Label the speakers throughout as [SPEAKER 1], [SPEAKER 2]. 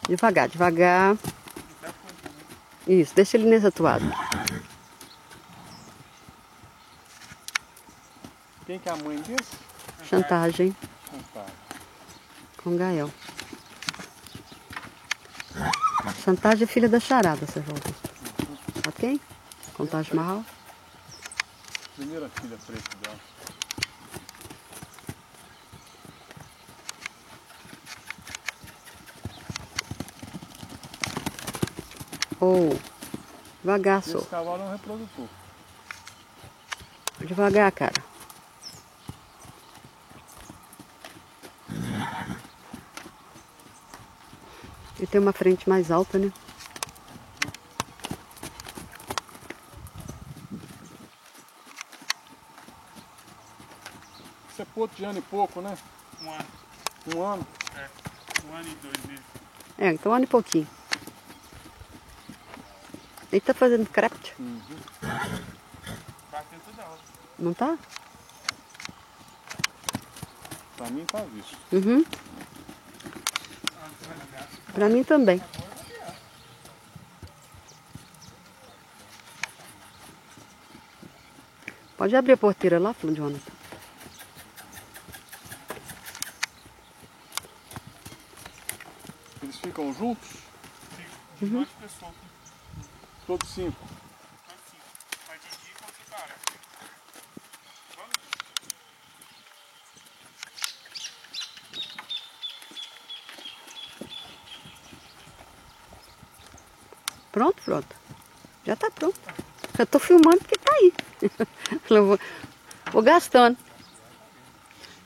[SPEAKER 1] Devagar, devagar. Isso, deixa ele nesse outro lado.
[SPEAKER 2] Quem que é a mãe desse?
[SPEAKER 1] Chantagem.
[SPEAKER 2] Chantagem.
[SPEAKER 1] Com Gael. Chantagem é filha da charada, você volta. Ok? Com Taj Mahal.
[SPEAKER 2] Primeira filha preta dela.
[SPEAKER 1] Oh, devagar, só.
[SPEAKER 2] Esse cavalo é um reprodutor.
[SPEAKER 1] Devagar, cara. Ele tem uma frente mais alta, né?
[SPEAKER 2] Isso é potro de ano e pouco, né?
[SPEAKER 3] 1 ano.
[SPEAKER 2] 1 ano?
[SPEAKER 3] É, 1 ano e 2 meses.
[SPEAKER 1] É, então anda um pouquinho. Ele tá fazendo crepe,
[SPEAKER 3] Batendo toda hora.
[SPEAKER 1] não tá?
[SPEAKER 2] Pra mim tá visto.
[SPEAKER 1] Uhum. Pra mim também. Pode abrir a porteira lá, Jonathan.
[SPEAKER 2] Eles ficam juntos?
[SPEAKER 3] De noite pessoal.
[SPEAKER 2] Todos 5.
[SPEAKER 3] Assim, mas de dia quando você para.
[SPEAKER 1] Pronto, pronto. Já tá pronto. Eu tô filmando porque tá aí. Eu vou gastando.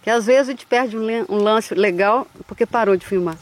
[SPEAKER 1] Que às vezes a gente perde um lance legal porque parou de filmar.